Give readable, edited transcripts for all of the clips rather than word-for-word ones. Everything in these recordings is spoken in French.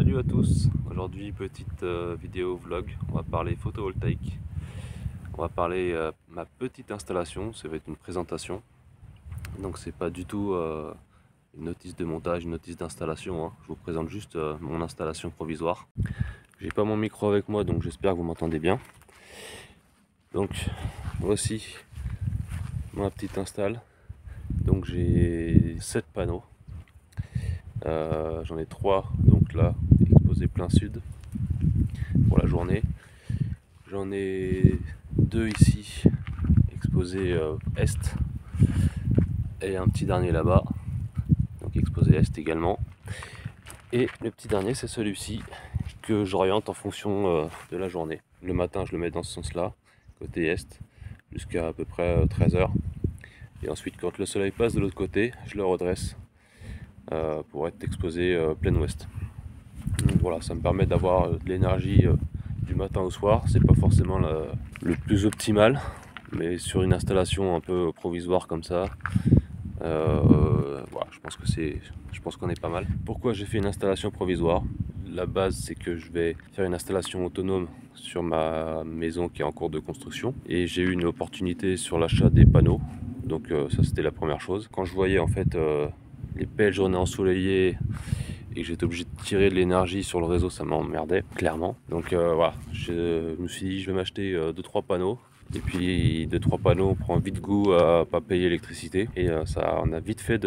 Salut à tous, aujourd'hui petite vidéo vlog, on va parler photovoltaïque, on va parler ma petite installation, ça va être une présentation, donc c'est pas du tout une notice de montage, une notice d'installation, hein. Je vous présente juste mon installation provisoire. J'ai pas mon micro avec moi donc j'espère que vous m'entendez bien. Donc voici ma petite install, donc j'ai 7 panneaux, j'en ai 3 donc là exposés plein sud pour la journée. J'en ai 2 ici, exposé est, et un petit dernier là-bas, donc exposé est également. Et le petit dernier, c'est celui-ci, que j'oriente en fonction de la journée. Le matin, je le mets dans ce sens-là, côté est, jusqu'à à peu près 13h. Et ensuite, quand le soleil passe de l'autre côté, je le redresse pour être exposé plein ouest. Donc voilà, ça me permet d'avoir de l'énergie du matin au soir. C'est pas forcément le plus optimal, mais sur une installation un peu provisoire comme ça, voilà, je pense qu'on est pas mal. Pourquoi j'ai fait une installation provisoire? La base, c'est que je vais faire une installation autonome sur ma maison qui est en cours de construction, et j'ai eu une opportunité sur l'achat des panneaux. Donc ça, c'était la première chose. Quand je voyais en fait les belles journées ensoleillées et que j'étais obligé de tirer de l'énergie sur le réseau, ça m'emmerdait clairement. Donc voilà, je me suis dit je vais m'acheter 2-3 panneaux. Et puis 2-3 panneaux, on prend vite goût à pas payer l'électricité. Et ça, on a vite fait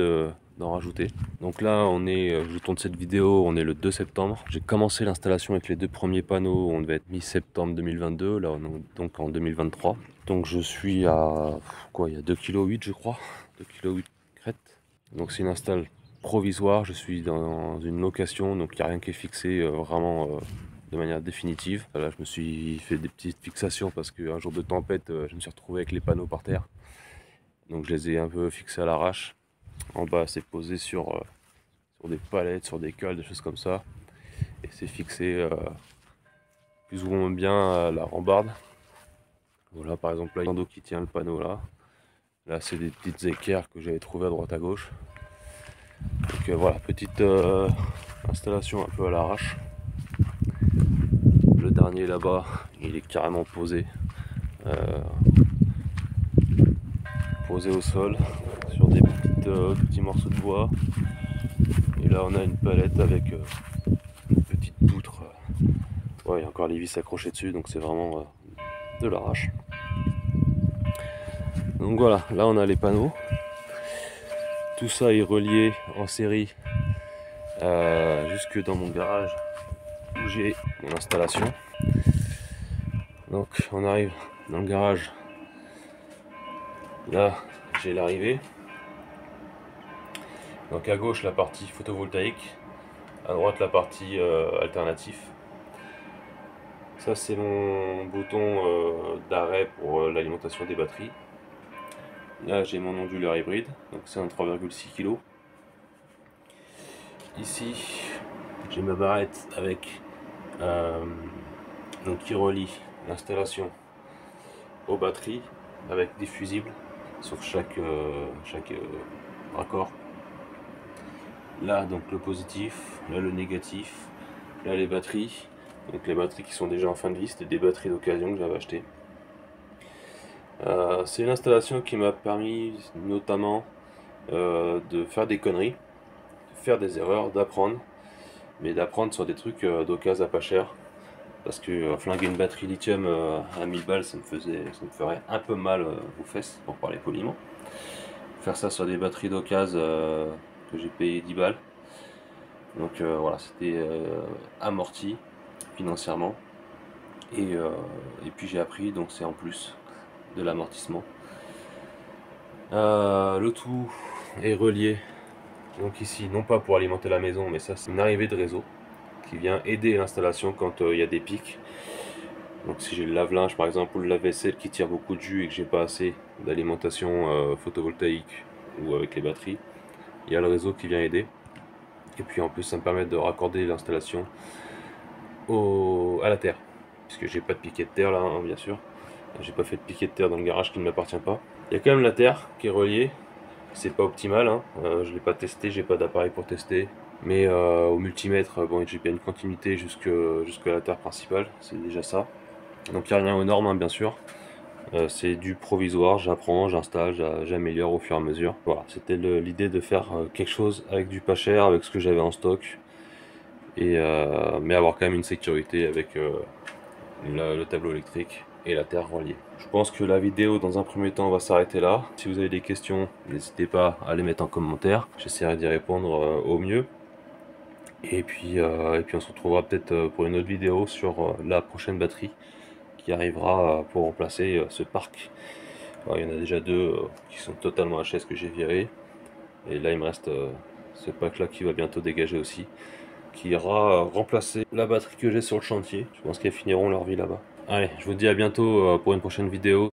d'en rajouter. Donc là, je vous tourne cette vidéo, on est le 2 septembre. J'ai commencé l'installation avec les 2 premiers panneaux, on devait être mi-septembre 2022, là on est donc en 2023. Donc je suis à, quoi, il y a 2,8 kg je crois, 2,8 kg crête. Donc c'est une install provisoire, je suis dans une location, donc il n'y a rien qui est fixé vraiment de manière définitive. Là je me suis fait des petites fixations parce qu'un jour de tempête je me suis retrouvé avec les panneaux par terre, donc je les ai un peu fixés à l'arrache. En bas c'est posé sur des palettes, sur des cales, des choses comme ça, et c'est fixé plus ou moins bien à la rambarde. Voilà, par exemple là il y a un dos qui tient le panneau là. Là c'est des petites équerres que j'avais trouvées à droite à gauche. Donc voilà, petite installation un peu à l'arrache. Le dernier là-bas, il est carrément posé, posé au sol sur des petits morceaux de bois. Et là on a une palette avec une petite poutre. Ouais, il y a encore les vis accrochées dessus, donc c'est vraiment de l'arrache. Donc voilà, là on a les panneaux. Tout ça est relié en série jusque dans mon garage où j'ai mon installation. Donc on arrive dans le garage. Là j'ai l'arrivée. Donc à gauche la partie photovoltaïque, à droite la partie alternatif. Ça c'est mon bouton d'arrêt pour l'alimentation des batteries. Là j'ai mon onduleur hybride, donc c'est un 3,6 kg. Ici j'ai ma barrette avec donc qui relie l'installation aux batteries avec des fusibles sur chaque raccord. Là donc le positif, là le négatif, là les batteries. Donc les batteries qui sont déjà en fin de vie, c'était des batteries d'occasion que j'avais achetées. C'est une installation qui m'a permis notamment de faire des conneries, de faire des erreurs, d'apprendre, mais d'apprendre sur des trucs d'occasion à pas cher. Parce que flinguer une batterie lithium à 1000 balles, ça me ferait un peu mal aux fesses, pour parler poliment. Faire ça sur des batteries d'occasion que j'ai payé 10 balles. Donc voilà, c'était amorti financièrement. Et puis j'ai appris, donc c'est en plus de l'amortissement. Le tout est relié, donc ici, non pas pour alimenter la maison, mais ça c'est une arrivée de réseau qui vient aider l'installation quand il y a des pics. Donc si j'ai le lave-linge par exemple ou le lave-vaisselle qui tire beaucoup de jus et que j'ai pas assez d'alimentation photovoltaïque ou avec les batteries, il y a le réseau qui vient aider. Et puis en plus ça me permet de raccorder l'installation à la terre, puisque j'ai pas de piquet de terre là, hein, bien sûr. J'ai pas fait de piquet de terre dans le garage qui ne m'appartient pas. Il y a quand même la terre qui est reliée. C'est pas optimal, hein. Je l'ai pas testé, j'ai pas d'appareil pour tester. Mais au multimètre, bon, j'ai bien une continuité jusqu'à la terre principale, c'est déjà ça. Donc il n'y a rien aux normes, hein, bien sûr. C'est du provisoire, j'apprends, j'installe, j'améliore au fur et à mesure. Voilà, c'était l'idée de faire quelque chose avec du pas cher, avec ce que j'avais en stock, mais avoir quand même une sécurité avec le tableau électrique et la terre reliée. Je pense que la vidéo dans un premier temps va s'arrêter là. Si vous avez des questions, n'hésitez pas à les mettre en commentaire. J'essaierai d'y répondre au mieux. Et puis on se retrouvera peut-être pour une autre vidéo sur la prochaine batterie qui arrivera pour remplacer ce parc. Alors, il y en a déjà deux qui sont totalement HS que j'ai viré. Et là il me reste ce pack là qui va bientôt dégager aussi, qui ira remplacer la batterie que j'ai sur le chantier. Je pense qu'elles finiront leur vie là-bas. Allez, je vous dis à bientôt pour une prochaine vidéo.